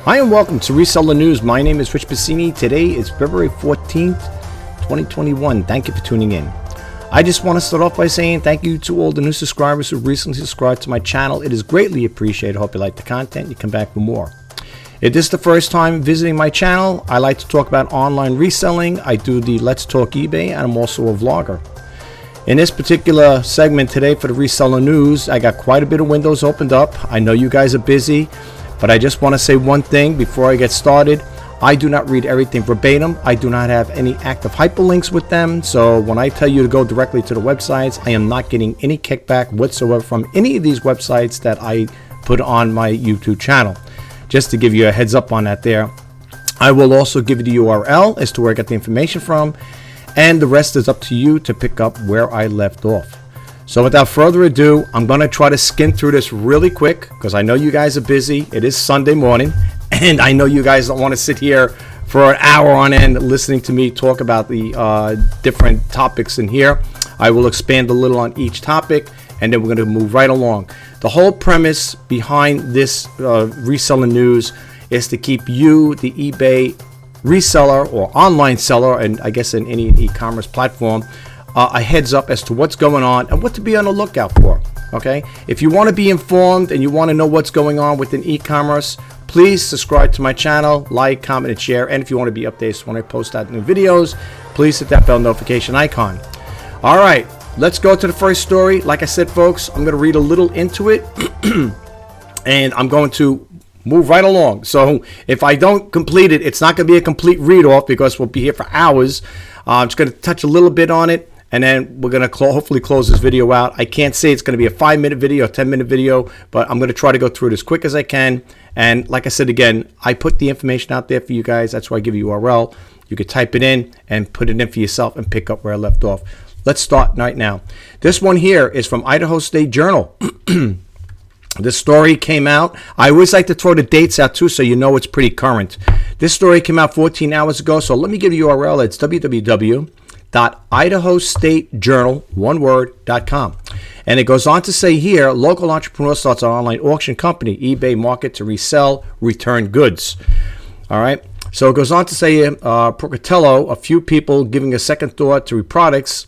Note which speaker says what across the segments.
Speaker 1: Hi and welcome to Reseller News. My name is Rich Pasini. Today is February 14th, 2021. Thank you for tuning in. I just want to start off by saying thank you to all the new subscribers who recently subscribed to my channel. It is greatly appreciated. I hope you like the content. You come back for more. If this is the first time visiting my channel, I like to talk about online reselling. I do the Let's Talk eBay, and I'm also a vlogger. In this particular segment today for the Reseller News, I got quite a bit of windows opened up. I know you guys are busy, but I just want to say one thing before I get started. I do not read everything verbatim. I do not have any active hyperlinks with them. So when I tell you to go directly to the websites, I am not getting any kickback whatsoever from any of these websites that I put on my YouTube channel. Just to give you a heads up on that there. I will also give you the URL as to where I got the information from, and the rest is up to you to pick up where I left off. So without further ado, I'm going to try to skim through this really quick because I know you guys are busy. It is Sunday morning, and I know you guys don't want to sit here for an hour on end listening to me talk about the different topics in here. I will expand a little on each topic, and then we're going to move right along. The whole premise behind this reseller news is to keep you, the eBay reseller or online seller, and I guess in any e-commerce platform, a heads up as to what's going on and what to be on the lookout for. Okay, if you want to be informed and you want to know what's going on within e-commerce, please subscribe to my channel, like, comment, and share. And if you want to be updated when I post out new videos, please hit that bell notification icon. All right, let's go to the first story. Like I said, folks, I'm going to read a little into it and I'm going to move right along. So if I don't complete it, it's not going to be a complete read off because we'll be here for hours. I'm just going to touch a little bit on it, and then we're going to hopefully close this video out. I can't say it's going to be a 5-minute video, a 10-minute video, but I'm going to try to go through it as quick as I can. And like I said again, I put the information out there for you guys. That's why I give you URL. You could type it in and put it in for yourself and pick up where I left off. Let's start right now. This one here is from Idaho State Journal. This story came out. I always like to throw the dates out too so you know it's pretty current. This story came out 14 hours ago, so let me give you a URL. It's www.idahostatejournal.com. And it goes on to say here, local entrepreneur starts an online auction company, eBay market to resell returned goods. All right. So it goes on to say, Procatello, a few people giving a second thought to products,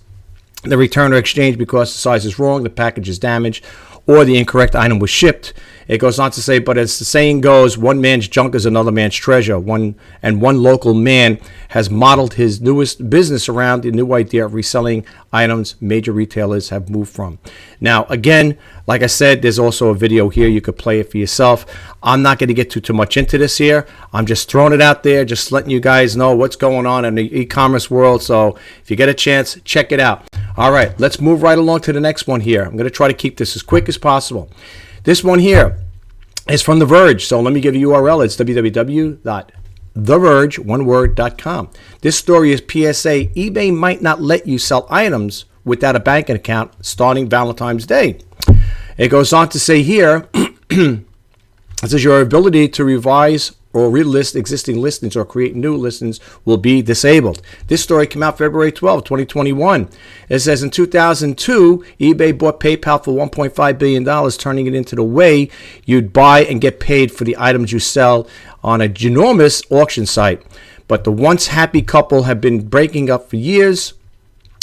Speaker 1: the return or exchange because the size is wrong, the package is damaged, or the incorrect item was shipped. It goes on to say, but as the saying goes, one man's junk is another man's treasure. One local man has modeled his newest business around the new idea of reselling items major retailers have moved from. Now, again, like I said, there's also a video here. You could play it for yourself. I'm not going to get too much into this here. I'm just throwing it out there, just letting you guys know what's going on in the e-commerce world. So if you get a chance, check it out. All right, let's move right along to the next one here. I'm going to try to keep this as quick as possible. This one here is from The Verge. So let me give you URL. It's www.theverge.com. This story is PSA. eBay might not let you sell items without a banking account starting Valentine's Day. It goes on to say here, it says your ability to revise or relist existing listings or create new listings will be disabled. This story came out February 12, 2021. It says in 2002, eBay bought PayPal for $1.5 billion, turning it into the way you'd buy and get paid for the items you sell on a ginormous auction site. But the once happy couple have been breaking up for years.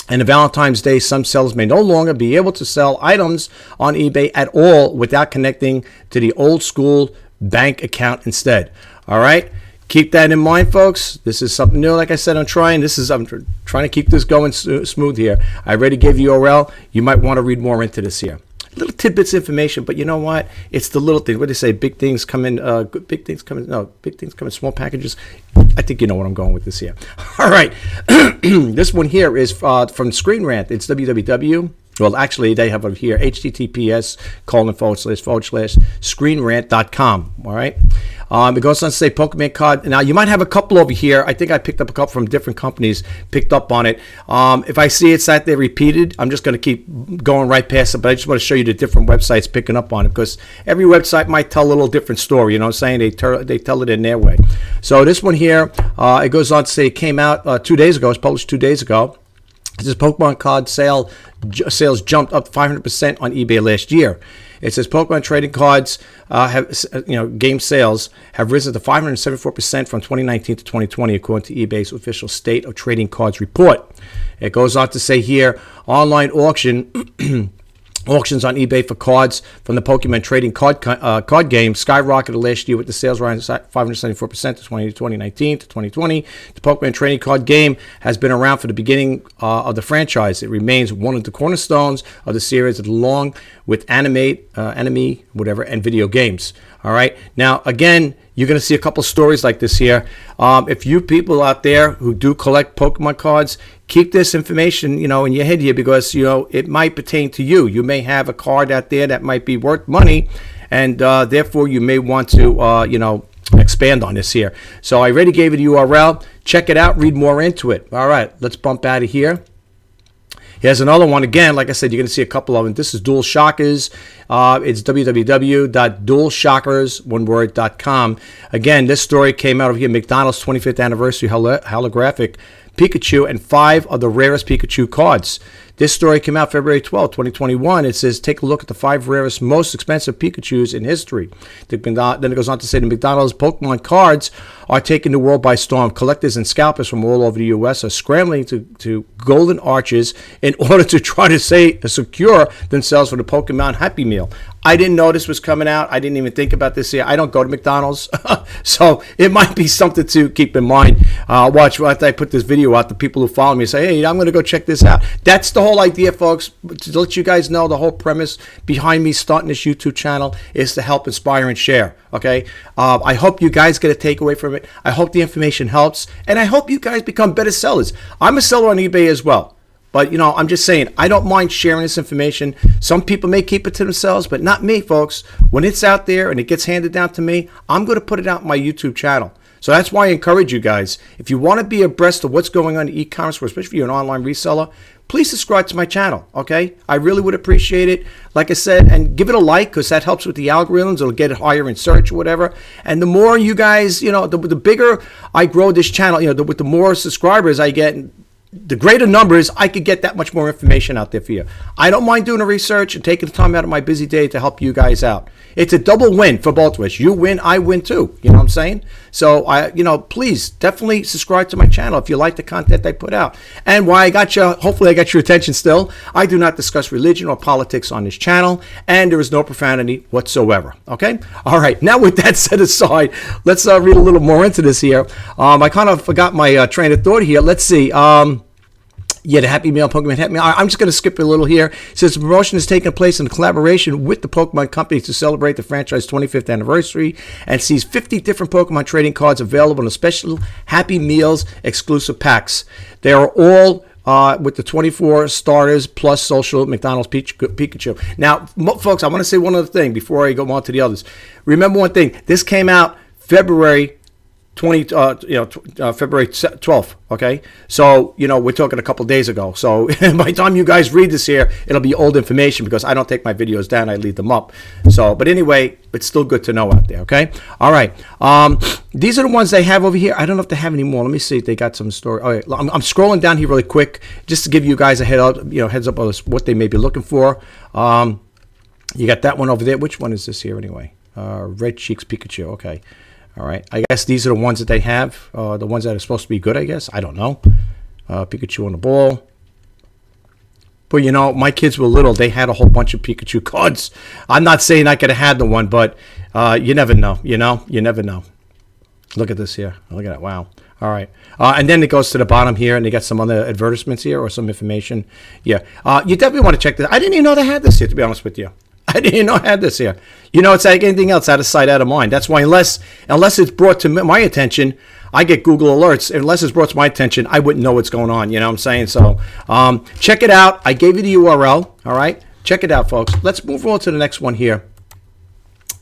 Speaker 1: And on Valentine's Day, some sellers may no longer be able to sell items on eBay at all without connecting to the old school bank account instead. All right, keep that in mind, folks. This is something new. Like I said, I'm trying to keep this going smooth here. I already gave you URL. You might want to read more into this here. Little tidbits of information, but you know what? It's the little things. What do they say? Big things come in. Big things come in small packages. I think you know what I'm going with this here. All right, this one here is from Screen Rant. It's www. Well, actually, they have it here, https://screenrant.com. All right. It goes on to say Pokemon card. Now, you might have a couple over here. I think I picked up a couple from different companies, picked up on it. If I see it's that they're repeated, I'm just going to keep going right past it. But I just want to show you the different websites picking up on it because every website might tell a little different story. You know what I'm saying? They tell it in their way. So this one here, it goes on to say it came out 2 days ago. It was published 2 days ago. This Pokemon card sales jumped up 500% on eBay last year. It says Pokemon trading cards game sales have risen to 574% from 2019 to 2020, according to eBay's official State of Trading Cards report. It goes on to say here, online auctions on eBay for cards from the Pokemon trading card game skyrocketed last year, with the sales rising 574% to 2019 to 2020. The Pokemon trading card game has been around for the beginning of the franchise. It remains one of the cornerstones of the series, along with anime, and video games. All right. Now, again, you're going to see a couple stories like this here. If you people out there who do collect Pokemon cards, keep this information, in your head here, because, it might pertain to you. You may have a card out there that might be worth money, and therefore you may want to, expand on this here. So I already gave you the URL. Check it out. Read more into it. All right. Let's bump out of here. Here's another one. Again, like I said, you're going to see a couple of them. This is Dual Shockers. It's www.dualshockers.com. Again, this story came out of here. McDonald's 25th anniversary holographic Pikachu and 5 of the rarest Pikachu cards. This story came out February 12, 2021. It says, take a look at the 5 rarest, most expensive Pikachus in history. Then it goes on to say the McDonald's Pokemon cards are taking the world by storm. Collectors and scalpers from all over the U.S. are scrambling to golden arches in order to try to secure themselves for the Pokemon Happy Meal. I didn't know this was coming out. I didn't even think about this here. I don't go to McDonald's, so it might be something to keep in mind. Watch after I put this video out, the people who follow me say, hey, I'm going to go check this out. That's the whole idea, folks. To let you guys know, the whole premise behind me starting this YouTube channel is to help inspire and share. Okay, I hope you guys get a takeaway from it. I hope the information helps, and I hope you guys become better sellers. I'm a seller on eBay as well. But, I'm just saying, I don't mind sharing this information. Some people may keep it to themselves, but not me, folks. When it's out there and it gets handed down to me, I'm going to put it out on my YouTube channel. So that's why I encourage you guys, if you want to be abreast of what's going on in e-commerce, especially if you're an online reseller, please subscribe to my channel, okay? I really would appreciate it. Like I said, and give it a like, because that helps with the algorithms. It'll get it higher in search or whatever. And the more you guys, the bigger I grow this channel, with the more subscribers I get, the greater numbers, I could get that much more information out there for you. I don't mind doing the research and taking the time out of my busy day to help you guys out. It's a double win for both of us. You win, I win too. You know what I'm saying? So, please definitely subscribe to my channel if you like the content I put out. And why hopefully I got your attention still, I do not discuss religion or politics on this channel, and there is no profanity whatsoever. Okay? All right. Now with that set aside, let's read a little more into this here. I kind of forgot my train of thought here. Let's see. The Happy Meal, Pokemon Happy Meal. I'm just going to skip a little here. It says the promotion is taking place in collaboration with the Pokemon Company to celebrate the franchise's 25th anniversary, and sees 50 different Pokemon trading cards available in a special Happy Meals exclusive packs. They are all with the 24 starters plus social McDonald's Pikachu. Now, folks, I want to say one other thing before I go on to the others. Remember one thing. This came out February 12th, okay? So, we're talking a couple days ago. So by the time you guys read this here, it'll be old information, because I don't take my videos down, I leave them up. So, but anyway, it's still good to know out there, okay? All right. These are the ones they have over here. I don't know if they have any more. Let me see if they got some story. All right, I'm scrolling down here really quick just to give you guys a heads up of what they may be looking for. You got that one over there. Which one is this here anyway? Red Cheeks Pikachu, okay. All right. I guess these are the ones that they have, the ones that are supposed to be good, I guess. I don't know. Pikachu on the ball. But, my kids were little. They had a whole bunch of Pikachu cards. I'm not saying I could have had the one, but you never know, You never know. Look at this here. Look at that. Wow. All right. And then it goes to the bottom here, and they got some other advertisements here or some information. Yeah. You definitely want to check this. I didn't even know they had this here, to be honest with you. I didn't even know I had this here. It's like anything else, out of sight, out of mind. That's why unless it's brought to my attention, I get Google alerts. Unless it's brought to my attention, I wouldn't know what's going on. You know what I'm saying? So check it out. I gave you the URL. All right? Check it out, folks. Let's move on to the next one here.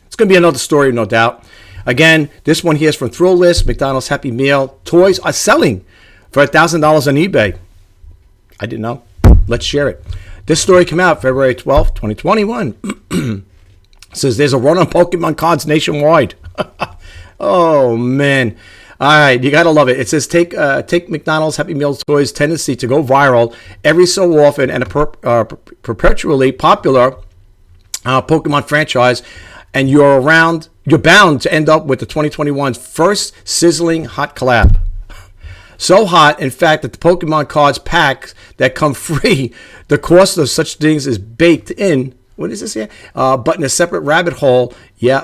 Speaker 1: It's going to be another story, no doubt. Again, this one here is from Thrill List. McDonald's Happy Meal. Toys are selling for $1,000 on eBay. I didn't know. Let's share it. This story came out February 12th, 2021. It says there's a run on Pokemon cards nationwide. Oh, man. All right, you got to love it. It says take McDonald's Happy Meals toys' tendency to go viral every so often and a perpetually popular Pokemon franchise, and you're bound to end up with the 2021's first sizzling hot collab. So hot, in fact, that the Pokemon cards packs that come free, the cost of such things is baked in. What is this here? But in a separate rabbit hole,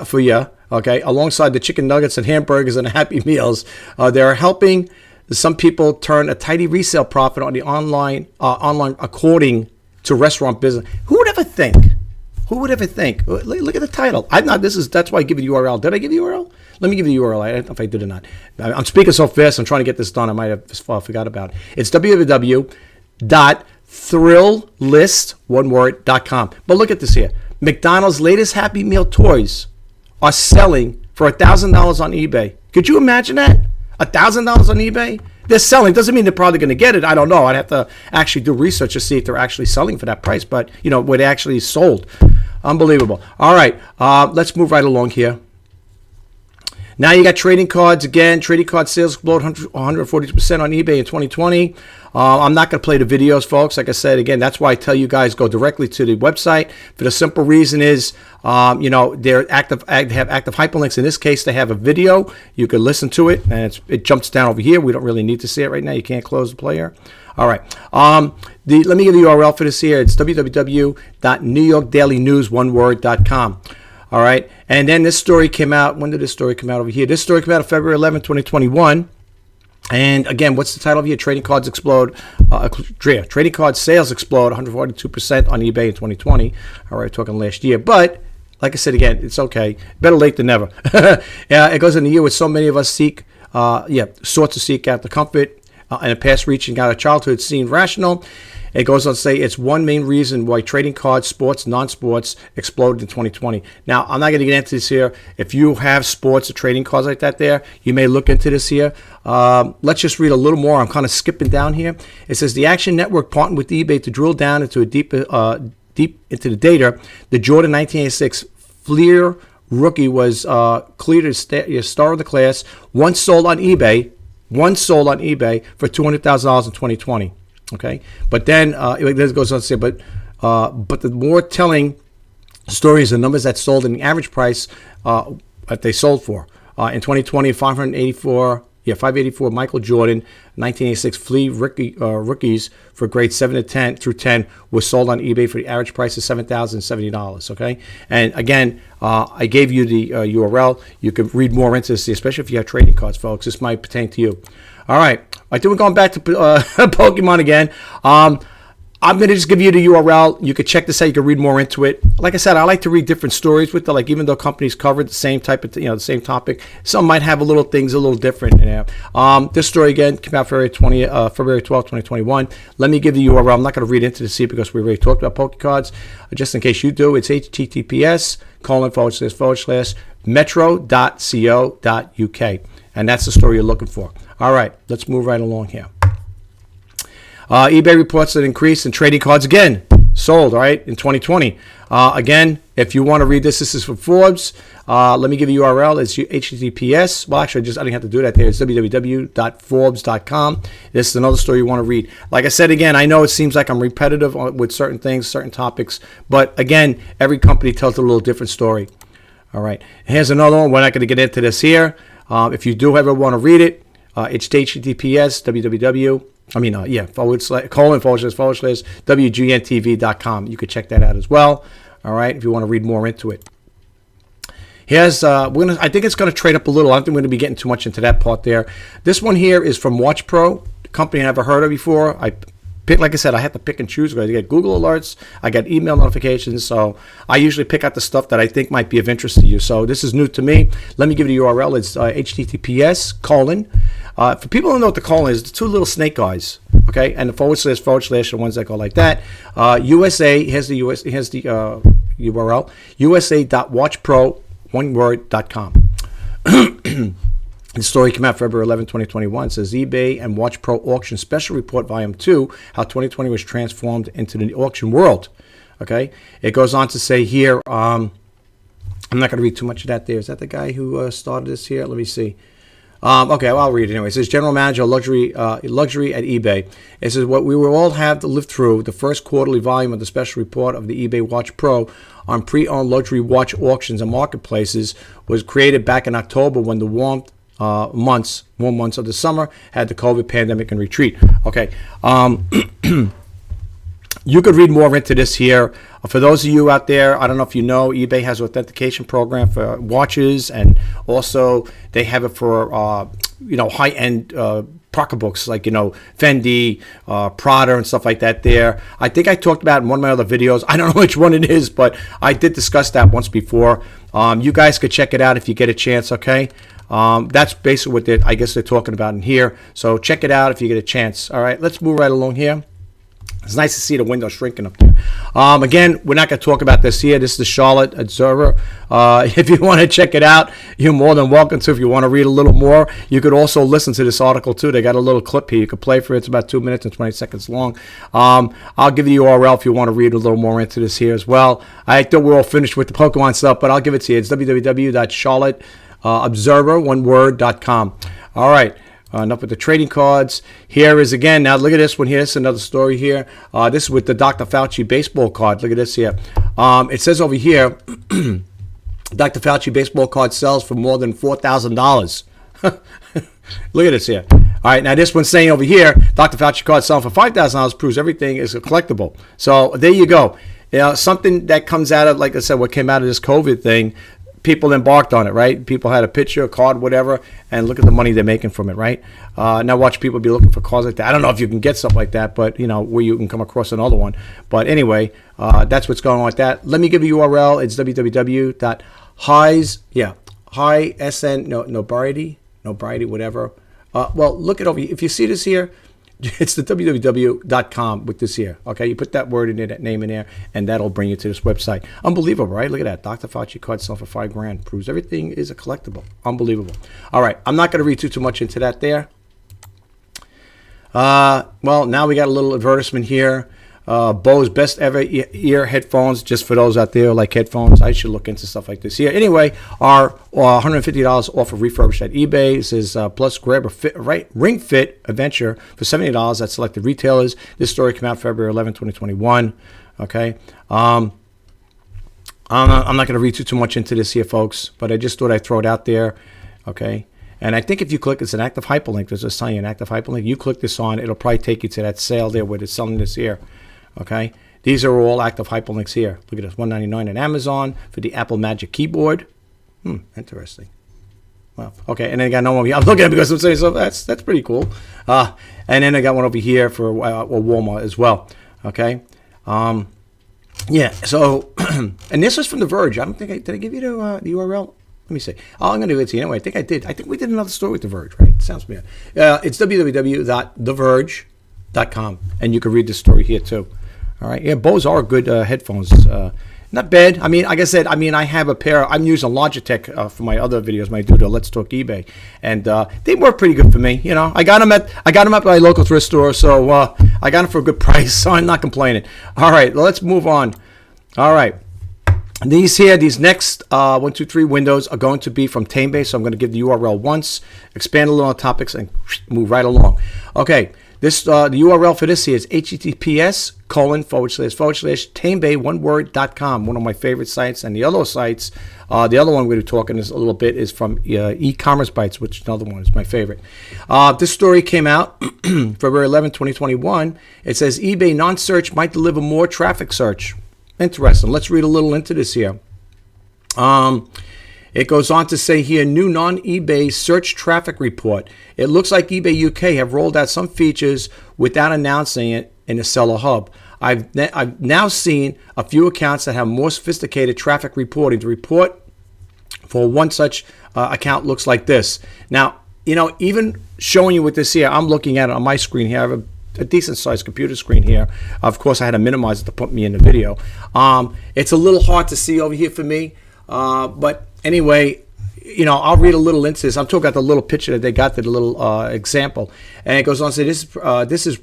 Speaker 1: for you, okay, alongside the chicken nuggets and hamburgers and Happy Meals, they're helping some people turn a tidy resale profit on the online according to restaurant business. Who would ever think? Who would ever think? Look at the title. That's why I give you the URL. Did I give you the URL? Let me give you the URL. I don't know if I did or not. I'm speaking so fast. I'm trying to get this done. I might have forgot about it. It's www.thrillist.com. But look at this here. McDonald's latest Happy Meal toys are selling for $1,000 on eBay. Could you imagine that? $1,000 on eBay? They're selling. Doesn't mean they're probably going to get it. I don't know. I'd have to actually do research to see if they're actually selling for that price. But, where they actually sold. Unbelievable. All right. Let's move right along here. Now you got trading cards again. Trading card sales explode 140% on eBay in 2020. I'm not going to play the videos, folks. Like I said, again, that's why I tell you guys go directly to the website. For the simple reason is, they're active. They have active hyperlinks. In this case, they have a video. You can listen to it, and it jumps down over here. We don't really need to see it right now. You can't close the player. All right. Let me give the URL for this here. It's www.newyorkdailynews.com. All right. And then this story came out. When did this story come out over here? This story came out on February 11, 2021. And again, what's the title of here? Trading cards explode. Trading card sales explode 142% on eBay in 2020. All right, talking last year. But like I said again, it's okay. Better late than never. It goes in a year where so many of us sought to seek out the comfort and the past reaching out of childhood seemed rational. It goes on to say it's one main reason why trading cards, sports, non-sports, exploded in 2020. Now, I'm not going to get into this here. If you have sports or trading cards like that there, you may look into this here. Let's just read a little more. I'm kind of skipping down here. It says the Action Network partnered with eBay to drill down into deep into the data. The Jordan 1986 Fleer rookie was cleared as star of the class. One sold on eBay for $200,000 in 2020. Okay, but then it goes on to say, but the more telling story is the numbers that sold and the average price that they sold for. In 2020, 584 Michael Jordan 1986 Flea rookies for grades 7 to 10 through 10 was sold on eBay for the average price of $7,070. Okay, and again, I gave you the URL. You can read more into this, especially if you have trading cards, folks. This might pertain to you. All right. I think we're going back to Pokemon again. I'm going to just give you the URL. You can check this out. You can read more into it. Like I said, I like to read different stories with it. Like even though companies covered the same type of, the same topic, some might have a little different. This story again came out February 12, 2021. Let me give the URL. I'm not going to read into this because we already talked about Pokecards. Just in case you do, it's https://metro.co.uk. And that's the story you're looking for. All right, let's move right along here. eBay reports an increase in trading cards again sold, all right, in 2020. Again, if you want to read this is from Forbes. Let me give you URL. It's https. Well, actually, I didn't have to do that there. It's www.forbes.com. This is another story you want to read. Like I said, again, I know it seems like I'm repetitive with certain things, certain topics. But again, every company tells a little different story. All right. Here's another one. We're not going to get into this here. If you do ever want to read it, it's https //wgntv.com. You could check that out as well. All right, if you want to read more into it. Here's I think it's going to trade up a little. I don't think we're going to be getting too much into that part there. This one here is from Watch Pro, a company I never heard of before. Like I said, I have to pick and choose. I get Google alerts, I get email notifications, so I usually pick out the stuff that I think might be of interest to you. So this is new to me. Let me give you the URL. It's https:// for people who know what the colon is, the two little snake guys, okay, and the // the ones that go like that. USA, here's the URL, usa.watchpro.com. The story came out February 11, 2021. It says eBay and Watch Pro Auction Special Report Volume 2, how 2020 was transformed into the auction world. Okay. It goes on to say here, I'm not going to read too much of that there. Is that the guy who started this here? Let me see. Okay, well, I'll read it anyway. It says, General Manager Luxury at eBay. It says, what we will all have to live through, the first quarterly volume of the special report of the eBay Watch Pro on pre-owned luxury watch auctions and marketplaces was created back in October when the warm months of the summer had the COVID pandemic and retreat. Okay. You could read more into this here. For those of you out there, I don't know if you know, eBay has an authentication program for watches, and also they have it for high-end pocketbooks like Fendi, Prada, and stuff like that. There, I think I talked about it in one of my other videos. I don't know which one it is, but I did discuss that once before. You guys could check it out if you get a chance. Okay. That's basically what I guess they're talking about in here. So check it out if you get a chance. All right, let's move right along here. It's nice to see the window shrinking up there. Again, we're not going to talk about this here. This is the Charlotte Observer. If you want to check it out, you're more than welcome to. If you want to read a little more, you could also listen to this article too. They got a little clip here. You could play for it. It's about 2 minutes and 20 seconds long. I'll give you the URL if you want to read a little more into this here as well. I thought we're all finished with the Pokemon stuff, but I'll give it to you. It's www.charlotteobserver.com. All right. Enough with the trading cards. Here is again. Now look at this one here. This is another story here. This is with the Dr. Fauci baseball card. Look at this here. It says over here, Dr. Fauci baseball card sells for more than $4,000. Look at this here. All right. Now this one's saying over here, Dr. Fauci card selling for $5,000 proves everything is a collectible. So there you go. Something that comes out of, like I said, what came out of this COVID thing. People embarked on it, right? People had a picture, a card, whatever, and look at the money they're making from it, right? Now watch people be looking for cards like that. I don't know if you can get stuff like that, but where you can come across another one. But anyway, that's what's going on with that. Let me give you URL. It's whatever. Well, look it over. If you see this here, it's the www.com with this here. Okay, you put that word in there, that name in there, and that'll bring you to this website. Unbelievable, right? Look at that. Dr. Fauci card sell for $5,000. Proves everything is a collectible. Unbelievable. All right, I'm not going to read too much into that there. Well, now we got a little advertisement here. Bose best ever ear headphones, just for those out there who like headphones. I should look into stuff like this here. Anyway, are $150 off of refurbished at eBay. It says plus grab a Ring Fit Adventure for $70 at selected retailers. This story came out February 11, 2021. Okay. I'm not going to read too much into this here, folks, but I just thought I'd throw it out there. Okay. And I think if you click, it's an active hyperlink. There's a sign, an active hyperlink. You click this on, it'll probably take you to that sale there where they're selling this here. Okay, these are all active hyperlinks here. Look at this, $199 on Amazon for the Apple Magic Keyboard. Interesting. Well, okay, and then I got no one. I'm looking at it because I'm saying so. That's pretty cool. And then I got one over here for Walmart as well. Okay. Yeah. So, and this was from The Verge. I don't think did I give you the URL? Let me see. Oh, I'm going to do it to you anyway. I think I did. I think we did another story with The Verge, right? It sounds familiar. It's www.theverge.com, and you can read this story here too. All right. Yeah, Bose are good headphones. Not bad. I mean, like I said, I have a pair. I'm using Logitech for my other videos. I do the Let's Talk eBay, and they work pretty good for me. I got them at my local thrift store, so I got them for a good price. So I'm not complaining. All right, well, let's move on. All right. These next 1, 2, 3 windows are going to be from TameBase. So I'm going to give the URL once, expand a little on topics, and move right along. Okay. The URL for this here is https://tamebay1word.com, one of my favorite sites. And the other sites, the other one we're going to be talking a little bit is from e-commerce bites, which another one is my favorite. This story came out February 11, 2021. It says eBay non-search might deliver more traffic search. Interesting. Let's read a little into this here. It goes on to say here, new non-eBay search traffic report. It looks like eBay UK have rolled out some features without announcing it in the seller hub. I've now seen a few accounts that have more sophisticated traffic reporting. The report for one such account looks like this. Now, even showing you with this here, I'm looking at it on my screen here. I have a decent sized computer screen here. Of course, I had to minimize it to put me in the video. It's a little hard to see over here for me, but anyway, I'll read a little into this. I'm talking about the little picture that they got, the little example. And it goes on to say this is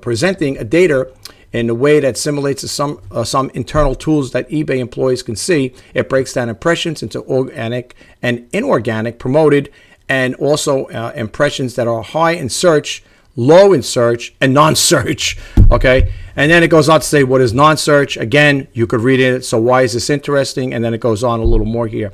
Speaker 1: presenting a data in a way that simulates some internal tools that eBay employees can see. It breaks down impressions into organic and inorganic, promoted and also impressions that are high in search, low in search, and non-search. Okay, and then it goes on to say what is non-search. Again, you could read it. So why is this interesting? And then it goes on a little more here.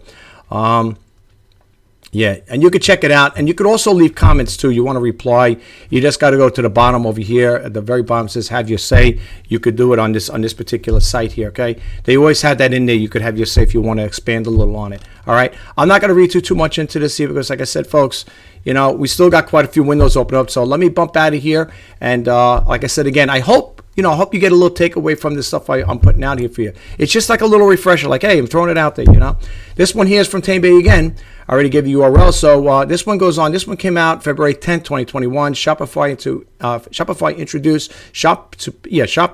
Speaker 1: Yeah, and you could check it out, and you could also leave comments too. You want to reply, you just got to go to the bottom over here. At the very bottom, it says "Have your say." You could do it on this particular site here. Okay, they always had that in there. You could have your say if you want to expand a little on it. All right, I'm not going to read too much into this here because, like I said, folks, you know, we still got quite a few windows open up. So let me bump out of here, and like I said again, I hope you get a little takeaway from this stuff I'm putting out here for you. It's just like a little refresher, like, hey, I'm throwing it out there. You know, this one here is from Tame again. I already gave you URL. So this one goes on. This one came out February 10th, 2021. Shopify introduced Shop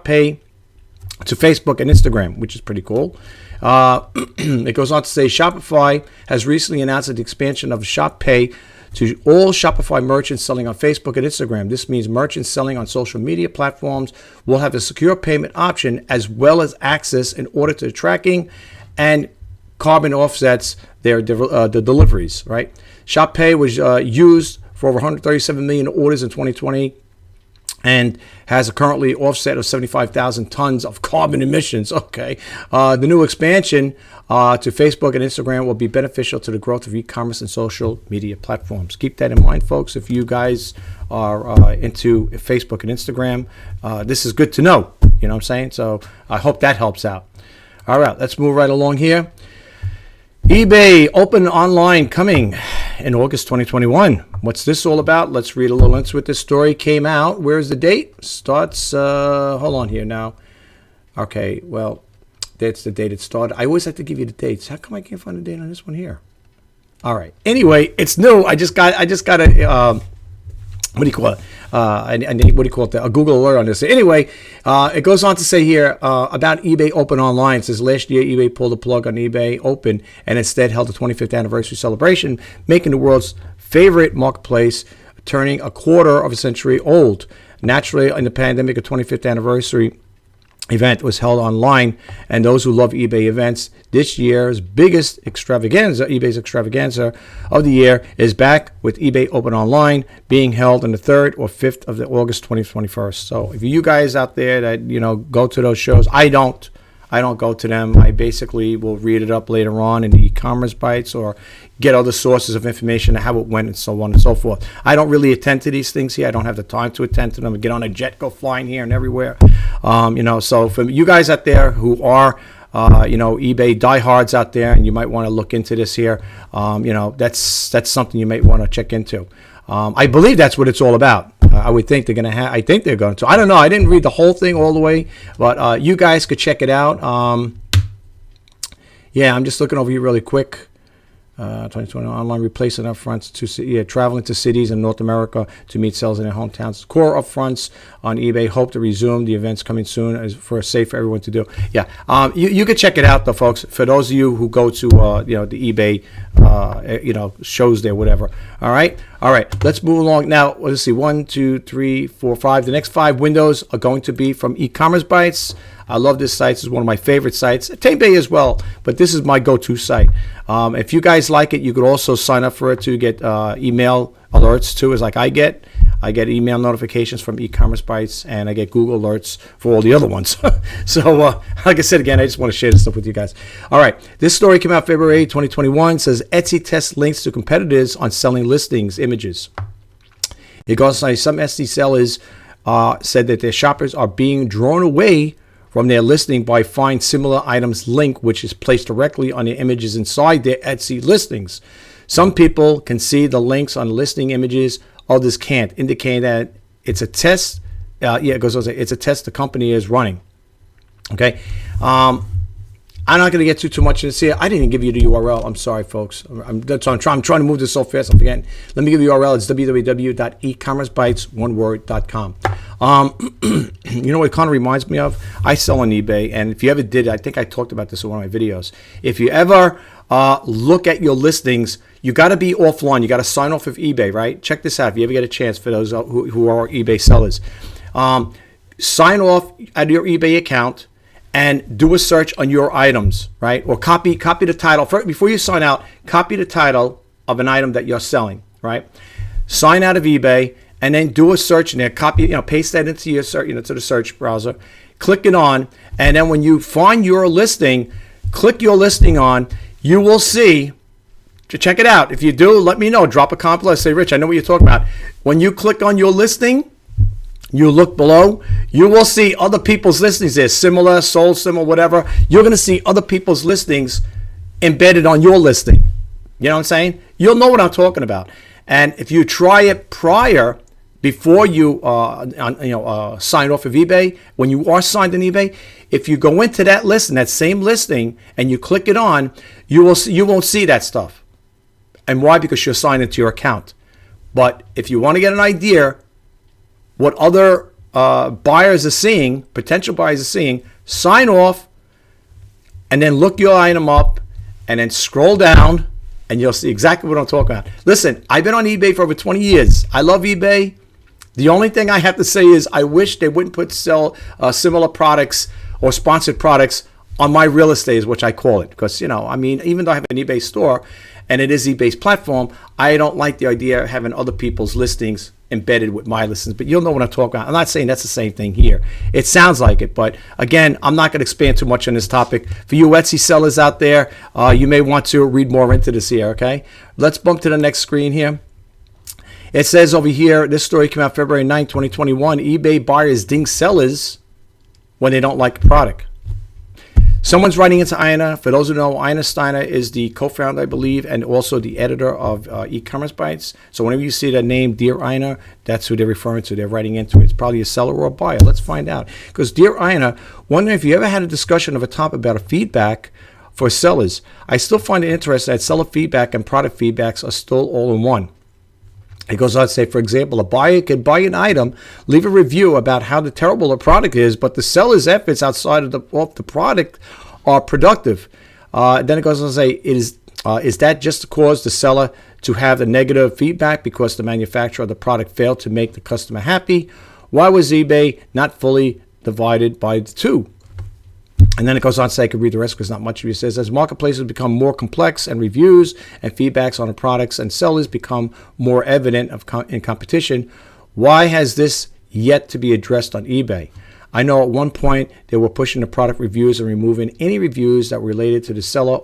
Speaker 1: Pay to Facebook and Instagram, which is pretty cool. It goes on to say Shopify has recently announced the expansion of Shop Pay to all Shopify merchants selling on Facebook and Instagram. This means merchants selling on social media platforms will have a secure payment option as well as access in order to tracking and carbon offsets the deliveries, right? Shop Pay was used for over 137 million orders in 2020 and has a currently offset of 75,000 tons of carbon emissions. Okay. The new expansion to Facebook and Instagram will be beneficial to the growth of e-commerce and social media platforms. Keep that in mind, folks. If you guys are into Facebook and Instagram, this is good to know. You know what I'm saying? So I hope that helps out. All right, let's move right along here. eBay Open Online coming in August 2021. What's this all about? Let's read a little into it. This story came out. Where's the date? Starts, hold on here now. Okay, well, that's the date it started. I always have to give you the dates. How come I can't find the date on this one here? All right. Anyway, it's new. I just got a, what do you call it? A Google alert on this. Anyway, it goes on to say here about eBay Open Online. It says last year eBay pulled the plug on eBay Open and instead held the 25th anniversary celebration, making the world's favorite marketplace, turning a quarter of a century old. Naturally, in the pandemic, a 25th anniversary event was held online, and those who love eBay events, this year's biggest extravaganza, eBay's extravaganza of the year, is back with eBay Open Online being held on the 3rd or 5th of August 2021. So if you guys out there that go to those shows, I don't go to them. I basically will read it up later on in the e-commerce bites or get other sources of information on how it went and so on and so forth. I don't really attend to these things here. I don't have the time to attend to them. I get on a jet, go flying here and everywhere. So for you guys out there who are eBay diehards out there, and you might want to look into this here, that's something you might want to check into. I believe that's what it's all about. I would think they're going to have. I think they're going to. I don't know. I didn't read the whole thing all the way, but you guys could check it out. Yeah, I'm just looking over here really quick. 2020 online replacing upfronts traveling to cities in North America to meet sales in their hometowns. Core upfronts on eBay hope to resume. The event's coming soon for safe for everyone to do. Yeah, you can check it out though, folks. For those of you who go to the eBay shows there, whatever. All right. Let's move along now. Let's see. 1, 2, 3, 4, 5. The next 5 windows are going to be from e-commerce bites. I love this site. This is one of my favorite sites. Tame as well, but this is my go-to site. If you guys like it, you could also sign up for it to get email alerts too, as like I get. I get email notifications from e-commerce bites, and I get Google alerts for all the other ones. So, like I said again, I just want to share this stuff with you guys. All right, this story came out February 8, 2021. Says Etsy tests links to competitors on selling listings images. It goes on. Some Etsy sellers said that their shoppers are being drawn away from their listing by find similar items link, which is placed directly on the images inside their Etsy listings. Some people can see the links on listing images, others can't, indicating that it's a test. It goes on to say it's a test the company is running. Okay. I'm not going to get too much into this. I didn't give you the URL. I'm sorry, folks. I'm trying to move this so fast. I'm forgetting. Let me give you the URL. It's www.ecommercebytes.com. You know what it kind of reminds me of? I sell on eBay, and if you ever did, I think I talked about this in one of my videos. If you ever look at your listings, you got to be offline. You got to sign off of eBay, right? Check this out. If you ever get a chance, for those who are eBay sellers, sign off at your eBay account and do a search on your items, right? Or copy the title. Before you sign out, copy the title of an item that you're selling, right? Sign out of eBay, and then do a search in there. Copy, paste that into your search, to the search browser. Click it on, and then when you find your listing, click your listing on. You will see. Check it out. If you do, let me know. Drop a comment below. Say, Rich, I know what you're talking about. When you click on your listing, you look below, you will see other people's listings there, similar, sold similar, whatever. You're going to see other people's listings embedded on your listing. You know what I'm saying? You'll know what I'm talking about. And if you try it prior, before you sign off of eBay, when you are signed on eBay, if you go into that listing, that same listing, and you click it on, you won't see that stuff. And why? Because you're signed into your account. But if you want to get an idea what other buyers are seeing, potential buyers are seeing, sign off, and then look your item up, and then scroll down, and you'll see exactly what I'm talking about. Listen, I've been on eBay for over 20 years. I love eBay. The only thing I have to say is I wish they wouldn't sell similar products or sponsored products on my real estate, which I call it. Because, even though I have an eBay store and it is eBay's platform, I don't like the idea of having other people's listings embedded with my listings. But you'll know what I'm talking about. I'm not saying that's the same thing here. It sounds like it. But again, I'm not going to expand too much on this topic. For you Etsy sellers out there, you may want to read more into this here, okay? Let's bump to the next screen here. It says over here, this story came out February 9, 2021. eBay buyers ding sellers when they don't like the product. Someone's writing into Ina. For those who know, Ina Steiner is the co-founder, I believe, and also the editor of E-Commerce Bytes. So whenever you see that name, Dear Ina, that's who they're referring to. They're writing into it. It's probably a seller or a buyer. Let's find out. Because Dear Ina, wondering if you ever had a discussion of a topic about a feedback for sellers. I still find it interesting that seller feedback and product feedbacks are still all in one. It goes on to say, for example, a buyer could buy an item, leave a review about how terrible the product is, but the seller's efforts outside of the product are productive. Then it goes on to say, is that just to cause the seller to have the negative feedback because the manufacturer of the product failed to make the customer happy? Why was eBay not fully divided by the two? And then it goes on to say, I could read the rest because not much of it. Says, as marketplaces become more complex and reviews and feedbacks on the products and sellers become more evident in competition, why has this yet to be addressed on eBay? I know at one point they were pushing the product reviews and removing any reviews that were related to the seller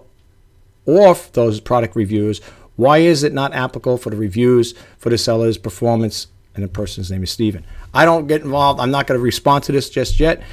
Speaker 1: off those product reviews. Why is it not applicable for the reviews for the seller's performance? And the person's name is Steven. I don't get involved. I'm not going to respond to this just yet.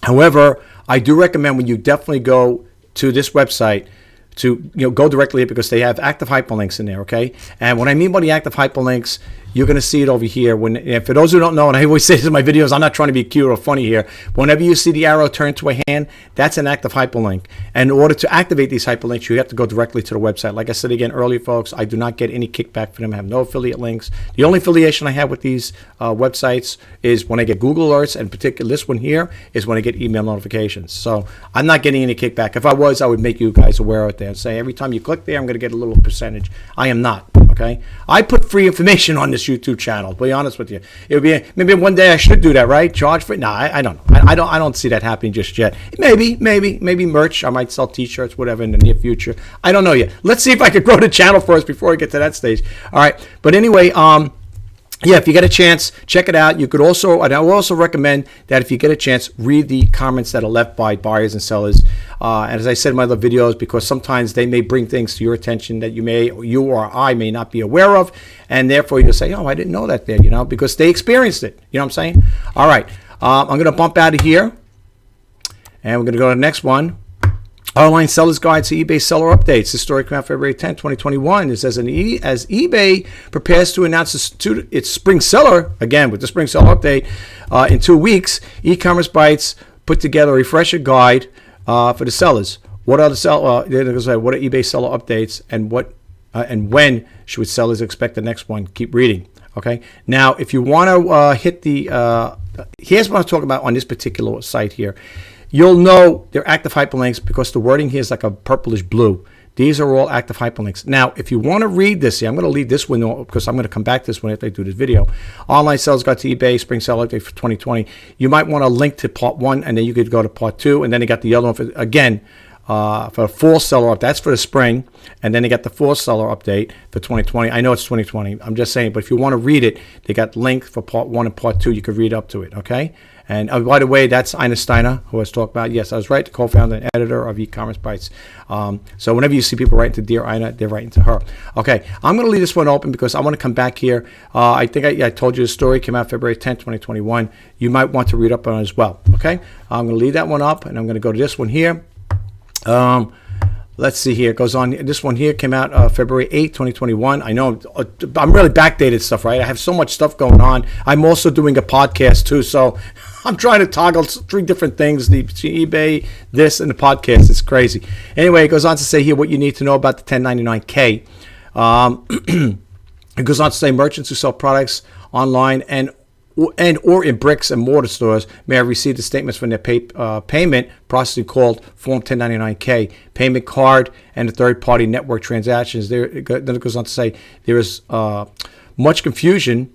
Speaker 1: However, I do recommend when you definitely go to this website to go directly because they have active hyperlinks in there, okay? And what I mean by the active hyperlinks, you're going to see it over here. For those who don't know, and I always say this in my videos, I'm not trying to be cute or funny here. Whenever you see the arrow turn to a hand, that's an active hyperlink. And in order to activate these hyperlinks, you have to go directly to the website. Like I said again earlier, folks, I do not get any kickback for them. I have no affiliate links. The only affiliation I have with these websites is when I get Google alerts, and particularly this one here is when I get email notifications. So I'm not getting any kickback. If I was, I would make you guys aware of it there and say every time you click there, I'm going to get a little percentage. I am not. Okay, I put free information on this YouTube channel. To be honest with you, it would be maybe one day I should do that, right? Charge for it? No, I don't know. I don't see that happening just yet. Maybe merch. I might sell T-shirts, whatever, in the near future. I don't know yet. Let's see if I could grow the channel first before I get to that stage. All right, but anyway, yeah, if you get a chance, check it out. You could also, and I will also recommend that if you get a chance, read the comments that are left by buyers and sellers. And as I said in my other videos, because sometimes they may bring things to your attention that you or I may not be aware of, and therefore you'll say, oh, I didn't know that there, because they experienced it. You know what I'm saying? All right, I'm going to bump out of here, and we're going to go to the next one. Online Seller's Guide to eBay Seller Updates. This story came out February 10, 2021. It says, as eBay prepares to announce its spring seller, again with the spring seller update, in 2 weeks, E-Commerce Bytes put together a refresher guide for the sellers. What are what are eBay seller updates, and when should sellers expect the next one? Keep reading. Okay. Now, if you want to hit the, here's what I'm talking about on this particular site here. You'll know they're active hyperlinks because the wording here is like a purplish blue. These are all active hyperlinks. Now, if you want to read this, I'm going to leave this one because I'm going to come back to this one after I do this video. Online Sales Guide to eBay Spring Sale Update for 2020. You might want to link to part 1, and then you could go to part 2, and then you got the other one. Again, for a full seller up. That's for the spring, and then they got the full seller update for 2020. I know it's 2020. I'm just saying, but if you want to read it, they got link for part 1 and part 2. You can read up to it, okay? And by the way, that's Ina Steiner, who I was talking about. Yes, I was right, the co-founder and editor of E-Commerce Bites. So whenever you see people writing to Dear Ina, they're writing to her. Okay, I'm going to leave this one open because I want to come back here. I think I told you the story came out February 10th, 2021. You might want to read up on it as well, okay? I'm going to leave that one up, and I'm going to go to this one here. Let's see here. It goes on. This one here came out February 8th, 2021. I know I'm really backdated stuff, right? I have so much stuff going on. I'm also doing a podcast too, so I'm trying to toggle 3 different things, the eBay, this, and the podcast. It's crazy. Anyway, it goes on to say here what you need to know about the 1099K. It goes on to say merchants who sell products online and or in bricks and mortar stores may have received the statements from their payment processing called Form 1099K, payment card, and the third-party network transactions. Then it goes on to say there is much confusion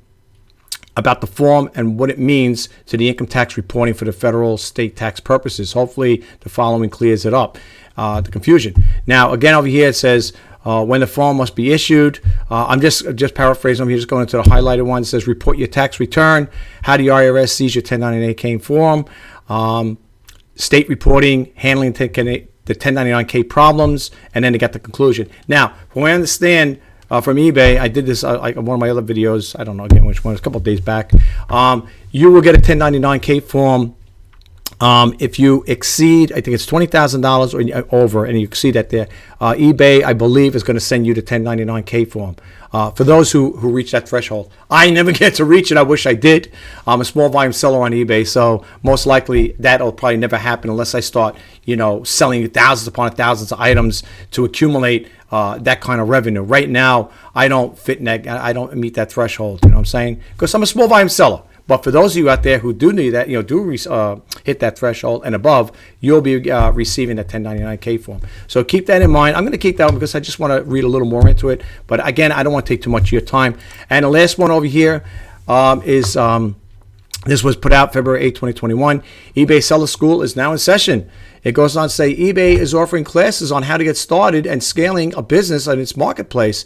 Speaker 1: about the form and what it means to the income tax reporting for the federal state tax purposes. Hopefully the following clears it up, the confusion. Now, again, over here it says, when the form must be issued. I'm just paraphrasing. I'm just going into the highlighted one. It says report your tax return, how the IRS sees your 1099K form, state reporting, handling the 1099K problems, and then they got the conclusion. Now, from what I understand from eBay, I did this like one of my other videos. I don't know again which one. It was a couple of days back. You will get a 1099K form if you exceed, I think it's $20,000 or over, and you exceed that there. eBay, I believe, is going to send you the 1099K form. For those who reach that threshold. I never get to reach it. I wish I did. I'm a small volume seller on eBay, so most likely that'll probably never happen unless I start, selling thousands upon thousands of items to accumulate that kind of revenue. Right now, I don't fit in that. I don't meet that threshold. You know what I'm saying? Because I'm a small volume seller. But for those of you out there who do need that, hit that threshold and above, you'll be receiving that 1099K form. So keep that in mind. I'm going to keep that one because I just want to read a little more into it. But again, I don't want to take too much of your time. And the last one over here is this was put out February 8, 2021. eBay Seller School is now in session. It goes on to say eBay is offering classes on how to get started and scaling a business on its marketplace.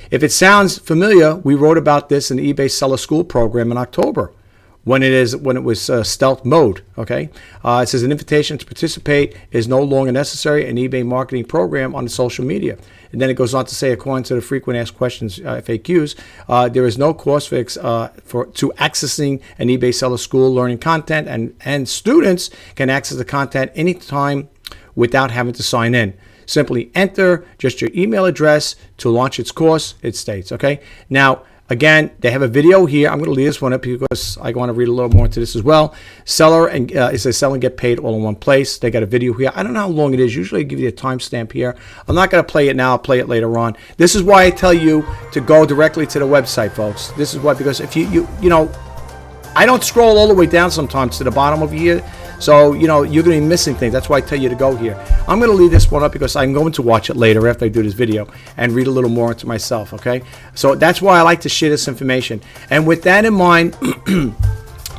Speaker 1: If it sounds familiar, we wrote about this in the eBay Seller School program in October. When it was stealth mode, okay? It says an invitation to participate is no longer necessary, an eBay marketing program on the social media. And then it goes on to say, according to the frequent asked questions FAQs, there is no cost to accessing an eBay Seller School learning content, and students can access the content anytime without having to sign in. Simply enter just your email address to launch its course, it states, okay? Now, again, they have a video here. I'm going to leave this one up because I want to read a little more into this as well. Seller and it says sell and get paid all in one place. They got a video here. I don't know how long it is. Usually I give you a timestamp here. I'm not going to play it now. I'll play it later on. This is why I tell you to go directly to the website, folks. This is why, because if you I don't scroll all the way down sometimes to the bottom over here. So, you're going to be missing things. That's why I tell you to go here. I'm going to leave this one up because I'm going to watch it later after I do this video and read a little more into myself, okay? So that's why I like to share this information. And with that in mind,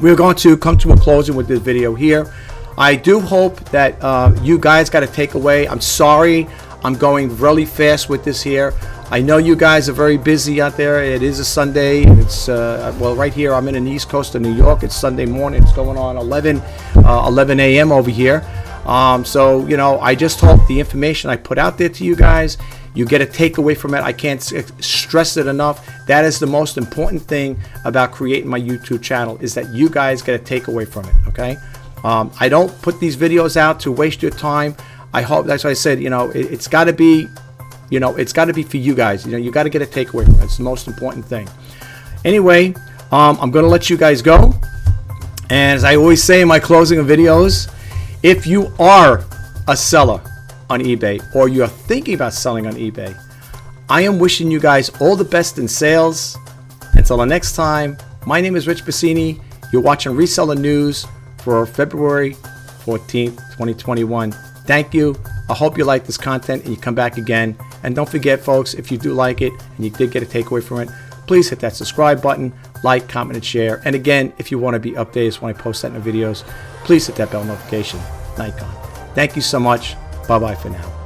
Speaker 1: we're going to come to a closing with this video here. I do hope that you guys got a takeaway. I'm sorry I'm going really fast with this here. I know you guys are very busy out there. It is a Sunday. It's right here. I'm in the East Coast of New York. It's Sunday morning. It's going on 11 a.m. over here. So I just hope the information I put out there to you guys, you get a takeaway from it. I can't stress it enough. That is the most important thing about creating my YouTube channel, is that you guys get a takeaway from it. Okay. I don't put these videos out to waste your time. I hope, that's why I said, it's got to be. It's got to be for you guys. You got to get a takeaway from it. It's the most important thing. Anyway, I'm going to let you guys go. And as I always say in my closing of videos, if you are a seller on eBay or you're thinking about selling on eBay, I am wishing you guys all the best in sales. Until the next time, my name is Rich Pasini. You're watching Reseller News for February 14th, 2021. Thank you. I hope you like this content and you come back again. And don't forget, folks, if you do like it and you did get a takeaway from it, please hit that subscribe button, like, comment, and share. And again, if you want to be updated when I post that in the videos, please hit that bell notification icon. Thank you so much. Bye-bye for now.